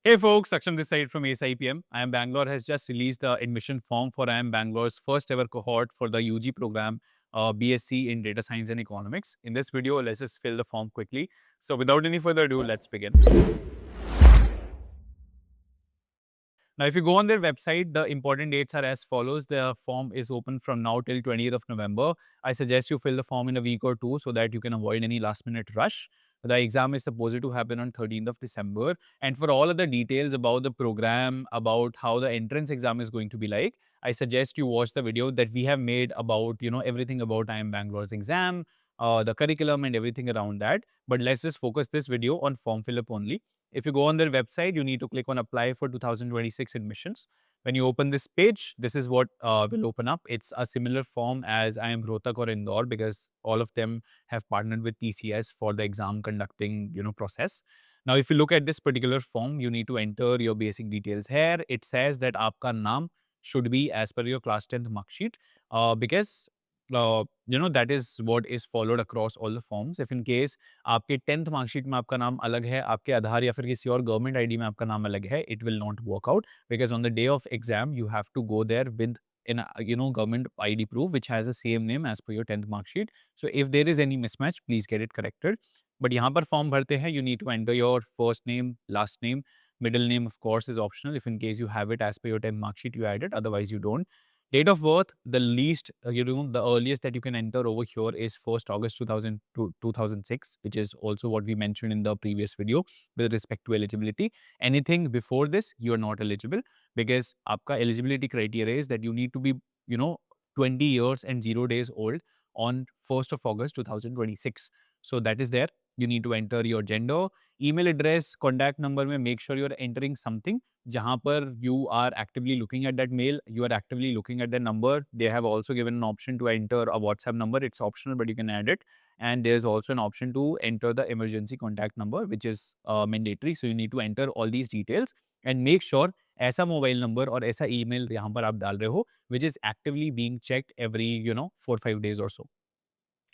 Hey folks, Akshan this side from ASIPM. IIM Bangalore has just released the admission form for IIM Bangalore's first ever cohort for the UG program, BSc in Data Science and Economics. In this video, let's just fill the form quickly. So without any further ado, let's begin. Now, if you go on their website, the important dates are as follows. The form is open from now till 20th of November. I suggest you fill the form in a week or two so that you can avoid any last minute rush. The exam is supposed to happen on 13th of December. And for all of the details about the program, about how the entrance exam is going to be like, I suggest you watch the video that we have made about, everything about IIM Bangalore's exam, the curriculum and everything around that. But let's just focus this video on form fill up only. If you go on their website, you need to click on apply for 2026 admissions. When you open this page, this is what will open up. It's a similar form as IIM Rohtak or Indore because all of them have partnered with TCS for the exam conducting, process. Now, if you look at this particular form, you need to enter your basic details here. It says that आपका नाम should be as per your class 10th mark sheet because that is what is followed across all the forms. If in case आपके 10th marksheet में आपका नाम अलग है, आपके आधार या फिर किसी और गवर्नमेंट आईडी में आपका नाम अलग है, it will not work out because on the day of exam you have to go there with in government ID proof which has the same name as per your 10th mark sheet. So if there is any mismatch, please get it corrected. But यहाँ पर form भरते हैं, you need to enter your first name, last name, middle name of course is optional. If in case you have it as per your 10th mark sheet, you add it. Otherwise, you don't. Date of birth, the least, the earliest that you can enter over here is 1st August 2006, which is also what we mentioned in the previous video with respect to eligibility. Anything before this, you are not eligible because aapka eligibility criteria is that you need to be, 20 years and 0 days old on 1st of August 2026. So that is there. You need to enter your gender, email address, contact number में make sure you are entering something जहाँ पर you are actively looking at that mail, you are actively looking at the number. They have also given an option to enter a WhatsApp number. It's optional, but you can add it. And there's also an option to enter the emergency contact number, which is mandatory. So you need to enter all these details and make sure ऐसा mobile number और ऐसा email यहाँ पर आप डाल रहे हो which is actively being checked every 4-5 days or so.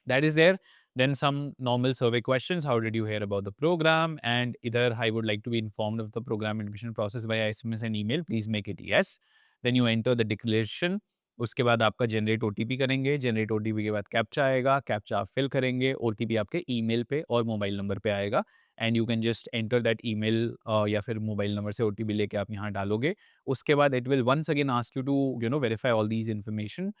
That is there. Then some normal survey questions. How did you hear about the program? And either I would like to be informed of the program admission process via SMS and email. Please make it yes. Then you enter the declaration. उसके बाद आपका generate OTP करेंगे, generate OTP के बाद captcha आएगा, captcha आप fill करेंगे, OTP आपके ईमेल पे और मोबाइल नंबर पे आएगा and you can just enter that email या फिर मोबाइल नंबर से ओटीपी लेके आप यहाँ डालोगे. उसके बाद it will once again ask you to verify all these information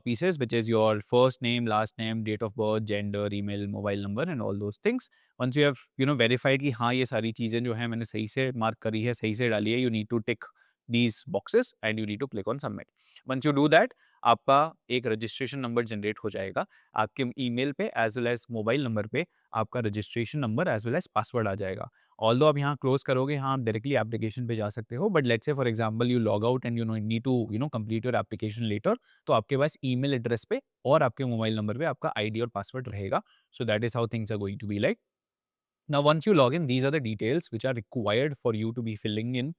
pieces, which is your first name, last name, date of birth, gender, email, mobile number, and all those things. Once you have verified कि हाँ ये सारी चीजें जो है मैंने सही से मार्क करी है, सही से डाली है, you need to tick these boxes and you need to click on submit. Once you do that, आपका एक रजिस्ट्रेशन नंबर जनरेट हो जाएगा आपके ईमेल पे as well as mobile number पे. आपका registration number as well as password आ जाएगा. ऑल्दो आप यहाँ क्लोज करोगे, हाँ आप डायरेक्टली एप्लीकेशन पे जा सकते हो, but let's say for example you log out and you need to complete your application letter, तो आपके पास ईमेल एड्रेस पे और आपके मोबाइल नंबर पे आपका आईडी और पासवर्ड रहेगा. So that is how things are going to be like. Now, once you log in, these are the details which are required for you to be filling in,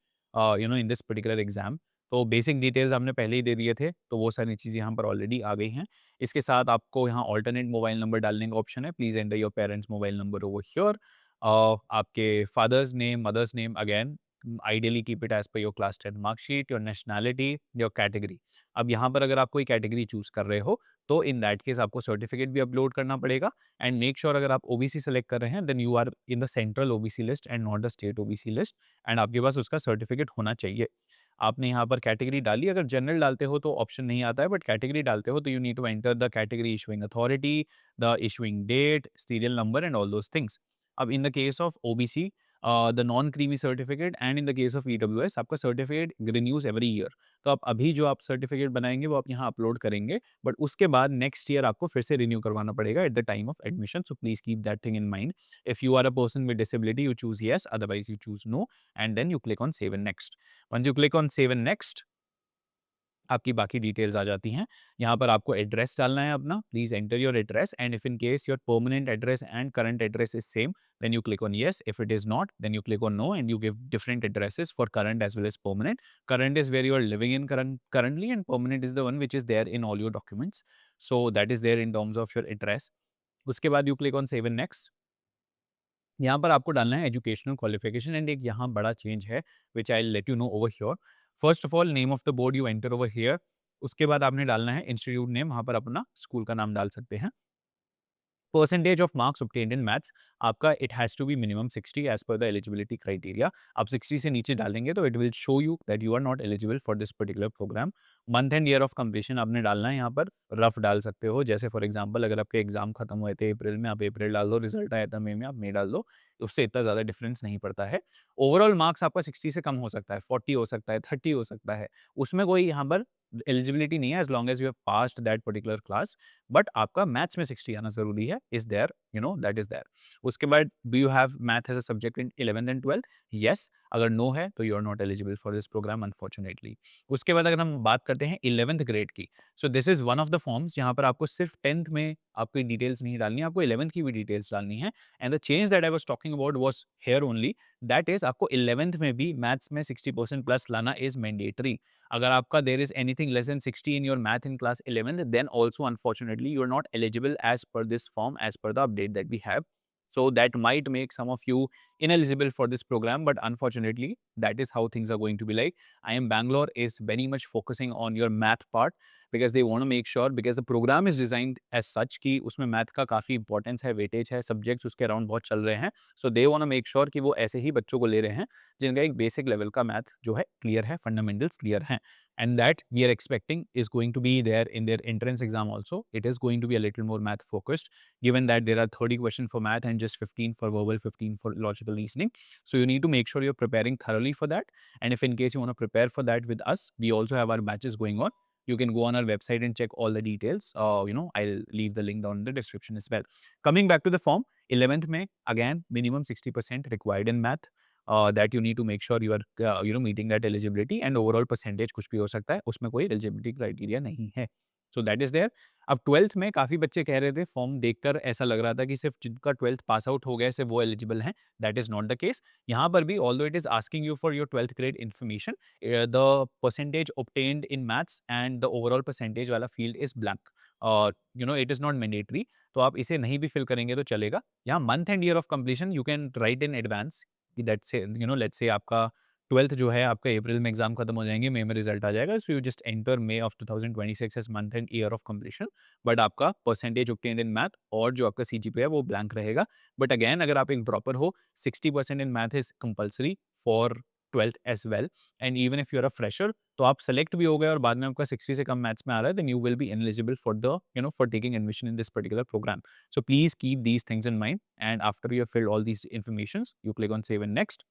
in this particular exam. तो basic details हमने पहले ही दे दिए थे, तो वो सारी चीज़ें यहाँ पर ऑलरेडी आ गई हैं. इसके साथ आपको यहाँ ऑल्टरनेट मोबाइल नंबर डालने का ऑप्शन है. Please enter your parents mobile number over here. आपके father's name, mother's name, again ideally keep it as per your class 10 marksheet, your nationality, your category. अब यहाँ पर अगर आप कोई कैटेगरी चूज कर रहे हो तो इन दैट केस आपको सर्टिफिकेट भी अपलोड करना पड़ेगा. एंड मेक श्योर अगर आप ओबीसी सेलेक्ट कर रहे हैं then you are in the central OBC list and not the state OBC list. And आपके पास उसका सर्टिफिकेट होना चाहिए. आपने यहाँ पर कैटेगरी डाली. अगर जनरल डालते हो तो ऑप्शन नहीं आता है, बट कैटेगरी डालते हो तो you need to enter the category issuing authority, the issuing date, serial number and all those things. अब in the case of OBC, the non creamy certificate, and in the case of EWS आपका certificate renews every year. तो आप अभी जो आप certificate बनाएंगे वो आप यहाँ अपलोड करेंगे, बट उसके बाद नेक्स्ट ईयर आपको फिर से रिन्यू करवाना पड़ेगा at the time of admission. So please keep that thing in mind. If you are a person with disability you choose yes, otherwise you choose no, and then you click on save and next. Once you click on save and next, आपकी बाकी details आ जाती हैं. यहाँ पर आपको address डालना है अपना. Please enter your address and if in case your permanent address and current address is same then you click on yes. If it is not, then you click on no and you give different addresses for current as well as permanent. Current is where you are living in currently, and permanent is the one which is there in all your documents. So that is there in terms of your address. उसके बाद you click on save and next. यहाँ पर आपको डालना है educational qualification and एक यहाँ बड़ा चेंज है which I let you know over here. First of all name of the board you enter over here. उसके बाद आपने डालना है इंस्टीट्यूट नेम, वहाँ पर अपना स्कूल का नाम डाल सकते हैं। Percentage of marks obtained in maths आपका it has to be minimum 60 as per the eligibility criteria. आप 60 से नीचे डालेंगे तो it will show you that you are not eligible for this particular programme. Month and year of completion आपने डालना है, यहाँ पर रफ डाल सकते हो। जैसे फॉर एग्जांपल अगर आपके एग्जाम खत्म हुए थे अप्रैल में, आप अप्रैल डाल दो, रिजल्ट आया था मई में, आप मई डाल दो, उससे इतना ज़्यादा डिफरेंस नहीं पड़ता है। ओवरऑल मार्क्स आपका 60 से कम हो सकता है, 40 हो सकता है, 30 हो सकता है, उसमें कोई यहाँ पर एलिजिबिलिटी नहीं है as long as you have passed that particular class. But आपका मैथ्स में 60 आना ज़रूरी है, is there, you know that is there. उसके बाद do you have math as a subject in 11th and 12th? Yes, अगर नो है तो you are not eligible for this program unfortunately. उसके बाद अगर हम बात करते हैं 11th ग्रेड की, so this is one of the forms जहाँ पर आपको सिर्फ 10th में आपकी डिटेल्स नहीं डालनी है, आपको 11th की भी डिटेल्स डालनी है। And the change that I was talking about was here only, that is आपको 11th में भी मैथ्स में 60% प्लस लाना इज़ मैंडेटरी। अगर आपका there is anything less than 60 in your math in class 11th, then also unfortunately you are not eligible as per this form, as per the update that we have. So that might make some of you ineligible for this program, but unfortunately that is how things are going to be like. I am Bangalore is very much focusing on your math part because they want to make sure, because the program is designed as such कि उसमें math का काफ़ी importance है, weightage है, subjects उसके around बहुत चल रहे हैं। So they want to make sure कि वो ऐसे ही बच्चों को ले रहे हैं जिनका एक बेसिक लेवल का मैथ जो है क्लियर है, फंडामेंटल्स क्लियर हैं। And that we are expecting is going to be there in their entrance exam also. It is going to be a little more math focused, given that there are 30 questions for math and just 15 for verbal, 15 for logical reasoning. So you need to make sure you're preparing thoroughly for that. And if in case you want to prepare for that with us, we also have our batches going on. You can go on our website and check all the details. I'll leave the link down in the description as well. Coming back to the form, 11th May, again, minimum 60% required in math. That you need to make sure you are meeting that eligibility, and overall percentage कुछ भी हो सकता है, उसमें कोई eligibility criteria नहीं है। So that is there. अब 12th में काफ़ी बच्चे कह रहे थे, फॉर्म देखकर ऐसा लग रहा था कि सिर्फ जिनका 12th पास आउट हो गया सिर्फ वो एलिजिबल हैं। That is not the case. यहाँ पर भी although it is asking you for your 12th grade information, the percentage obtained in maths and the overall percentage वाला फील्ड इज ब्लैंक, और इट इज नॉट मैंडेटरी। तो आप इसे नहीं भी फिल करेंगे तो चलेगा। यहाँ month and year of completion you can write in advance, कि दैट से लेट्स से आपका 12th जो है आपका अप्रैल में एग्जाम खत्म हो जाएंगे, मई में रिजल्ट आ जाएगा, so you just enter May of 2026 as month and year of completion. But आपका परसेंटेज ऑब्टेन्ड इन मैथ और जो आपका सीजीपीए है वो ब्लैंक रहेगा। बट अगेन अगर आप एक प्रॉपर हो, 60% in math is compulsory for 12th as well. And even if you are a fresher, तो आप सेलेक्ट भी हो गए और बाद में आपका 60 से कम मैथ्स में आ रहा है, then you will be ineligible for the for taking admission in this particular program. So please keep these things in mind, and after you have filled all these informations, you click on save and next.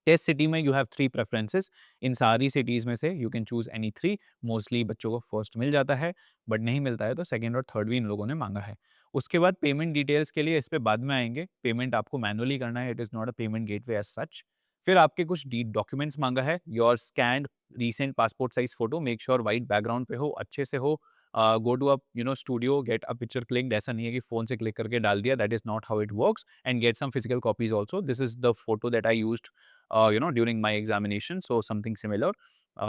Test city में you have 3 preferences. इन सारी cities में से you can choose any 3। Mostly बच्चों को first मिल जाता है, but नहीं मिलता है तो सेकंड और थर्ड भी इन लोगों ने मांगा है। उसके बाद पेमेंट डिटेल्स के लिए इस पे बाद में आएंगे। पेमेंट आपको मैनुअली करना है, it is not a payment gateway as such. फिर आपके कुछ डी डॉक्यूमेंट्स मांगा है, your scanned recent passport size photo, make sure white background पे हो, अच्छे से हो। Go to a studio, get a picture clicked. ऐसा नहीं है कि फ़ोन से क्लिक करके डाल दिया, that is not how it works. And get some physical copies also. This is the photo that I used during my examination, so something similar,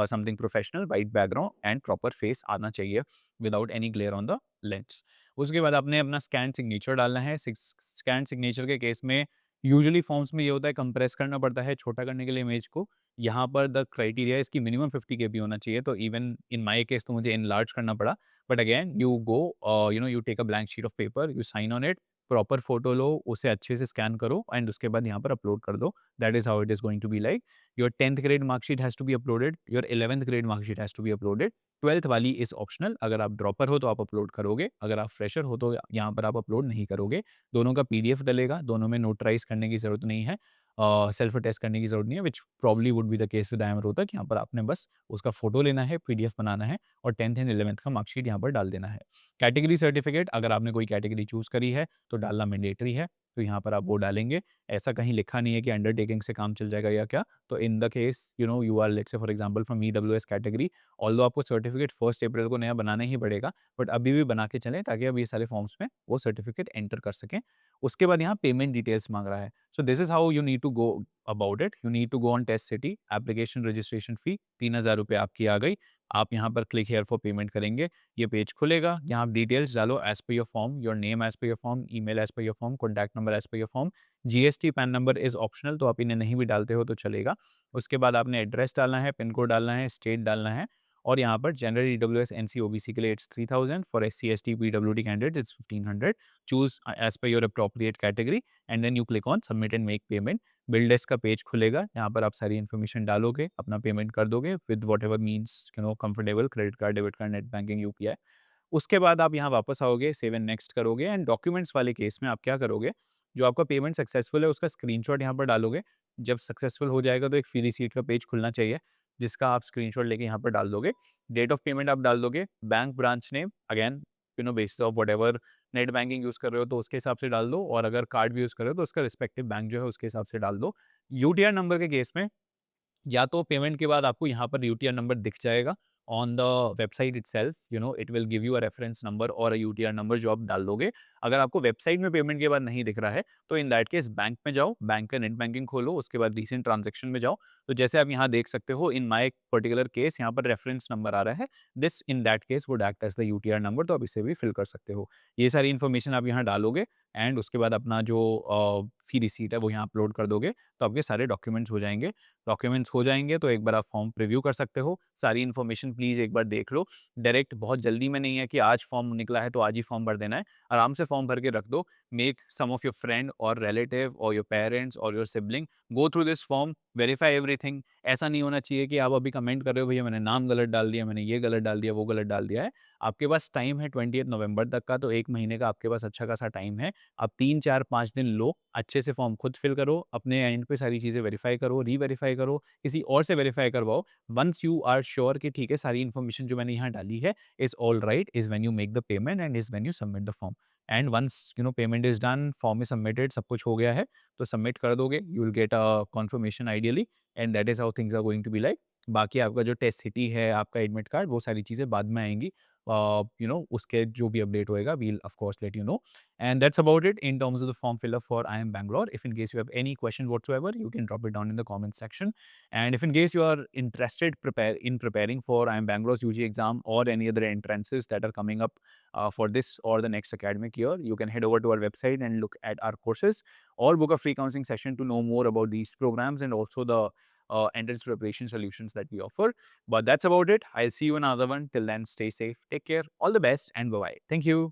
something professional, white background and proper face आना चाहिए without any glare on the lens। उसके बाद आपने अपना scan signature डालना है। Scan signature के case में यूजुअली फॉर्म्स में ये होता है कंप्रेस करना पड़ता है छोटा करने के लिए इमेज को। यहाँ पर द क्राइटेरिया इसकी मिनिमम 50 KB होना चाहिए, तो इवन इन माय केस तो मुझे इनलार्ज करना पड़ा। But again you go, you take a blank sheet of paper, you sign on it, proper photo लो, उसे अच्छे से स्कैन करो एंड उसके बाद यहाँ पर अपलोड कर दो। That is how it is going to be like. Your 10th grade mark sheet has to be uploaded. Your 11th grade mark sheet has to be uploaded. 12th वाली is optional. अगर आप dropper हो तो आप upload करोगे, अगर आप fresher हो तो यहाँ पर आप अपलोड नहीं करोगे। दोनों का पीडीएफ डलेगा, दोनों में नोटराइज करने की जरूरत नहीं है, सेल्फ टेस्ट करने की जरूरत नहीं है, which probably would be the case with I Rohtak. यहाँ पर आपने बस उसका फोटो लेना है, पीडीएफ बनाना है और 10th एंड 11th का मार्कशीट यहाँ पर डाल देना है। कैटेगरी सर्टिफिकेट, अगर आपने कोई कैटेगरी चूज करी है तो डालना मैंडेटरी है, तो यहाँ पर आप वो डालेंगे। ऐसा कहीं लिखा नहीं है कि अंडरटेकिंग से काम चल जाएगा या क्या। तो in the case you are let's say for example from EWS category, although आपको सर्टिफिकेट 1 अप्रैल को नया बनाना ही पड़ेगा, बट अभी भी बना के चलें ताकि अब ये सारे फॉर्म्स में वो सर्टिफिकेट एंटर कर सकें। उसके बाद यहाँ पेमेंट डिटेल्स मांग रहा है। So this is how you need to go about it. You need to go on test city, application registration fee 3000 रुपये आपकी आ गई। आप यहाँ पर क्लिक हियर फॉर पेमेंट करेंगे, ये पेज खुलेगा। यहाँ आप डिटेल्स डालो as per your form, your name as per your form, email as per your form, contact number as per your form. GST pan number is optional, तो आप इन्हें नहीं भी डालते हो तो चलेगा। उसके बाद आपने एड्रेस डालना है, पिन कोड डालना है, स्टेट डालना है और यहाँ पर जनरल ईडब्ल्यूएस एनसी ओबीसी के लिए it's 3000, for SC ST PWD candidates it's 1500। Choose as per your appropriate category and then you click on submit and make payment. BillDesk का पेज खुलेगा, यहाँ पर आप सारी इन्फॉर्मेशन डालोगे, अपना पेमेंट कर दोगे with what ever means comfortable, credit card, debit card, net banking, UPI. उसके बाद आप यहाँ वापस आओगे, सेव एंड नेक्स्ट करोगे एंड डॉक्यूमेंट्स वाले केस में आप क्या करोगे, जो आपका पेमेंट सक्सेसफुल है उसका स्क्रीनशॉट यहाँ पर डालोगे। जब सक्सेसफुल हो जाएगा तो एक फ्री रिसीट का पेज खुलना चाहिए, जिसका आप स्क्रीनशॉट लेके यहाँ पर डाल दोगे। डेट ऑफ पेमेंट आप डाल दोगे, bank branch name again basis of whatever net banking use कर रहे हो तो उसके हिसाब से डाल दो, और अगर कार्ड भी यूज़ कर रहे हो तो उसका रिस्पेक्टिव बैंक जो है उसके हिसाब से डाल दो। यूटीआर नंबर के केस में या तो पेमेंट के बाद आपको यहाँ पर यूटीआर नंबर दिख जाएगा on the website itself, it will give you a reference number और अ यूटीआर नंबर जो आप डाल दोगे। अगर आपको वेबसाइट में पेमेंट के बाद नहीं दिख रहा है तो इन दैट केस बैंक में जाओ, बैंक का नेट बैंकिंग खोलो, उसके बाद रिसेंट ट्रांजेक्शन में जाओ। तो जैसे आप यहाँ देख सकते हो इन माई पर्टिकुलर केस यहाँ पर रेफरेंस नंबर आ रहा है, this in that case would act as the UTR number, तो आप इसे भी फिल कर सकते हो। ये सारी इन्फॉर्मेशन आप यहाँ डालोगे एंड उसके बाद अपना जो फी रिसीट है वो यहाँ अपलोड कर दोगे, तो आपके सारे डॉक्यूमेंट्स हो जाएंगे। डॉक्यूमेंट्स हो जाएँगे तो एक बार आप फॉर्म प्रीव्यू कर सकते हो। सारी इन्फॉर्मेशन प्लीज़ एक बार देख लो। डायरेक्ट बहुत जल्दी में नहीं है कि आज फॉर्म निकला है तो आज ही फॉर्म भर देना है। आराम से फॉर्म भर के रख दो। Make some of your friend और रिलेटिव और योर पेरेंट्स और your sibling go through this form, verify everything. ऐसा नहीं होना चाहिए कि आप अभी कमेंट कर रहे हो भैया मैंने नाम गलत डाल दिया, मैंने ये गलत डाल दिया, वो गलत डाल दिया है। आपके पास टाइम है 20th नवंबर तक का, तो 1 महीने का आपके पास अच्छा खासा टाइम है। आप 3, 4, 5 दिन लो, अच्छे से फॉर्म खुद फिल करो, अपने एंड पे सारी चीज़ें वेरीफाई करो, री-वेरीफाई करो, किसी और से वेरीफाई करवाओ। वंस यू आर श्योर कि ठीक है सारी इन्फॉर्मेशन जो मैंने यहाँ डाली है is all right, is when you make the payment and is when you submit the form. And once payment is done, form is submitted, सब कुछ हो गया है, तो सबमिट कर दोगे, you will get a confirmation ideally and that is how things are going to be like. बाकी आपका जो टेस्ट सिटी है, आपका एडमिट कार्ड, वो सारी चीज़ें बाद में आएँगी। उसके जो भी अपडेट होएगा, we will of course let you know. And that's about it in terms of the form fill up for I am Bangalore. If in case you have any question whatsoever, you can drop it down in the comment section. And if in case you are interested in preparing for I am Bangalore's UG exam or any other entrances that are coming up for this or the next academic year, you can head over to our website and look at our courses or book a free counseling session to know more about these programs and also the entrance preparation solutions that we offer. But that's about it. I'll see you in another one. Till then, stay safe, take care, all the best, and bye bye. Thank you.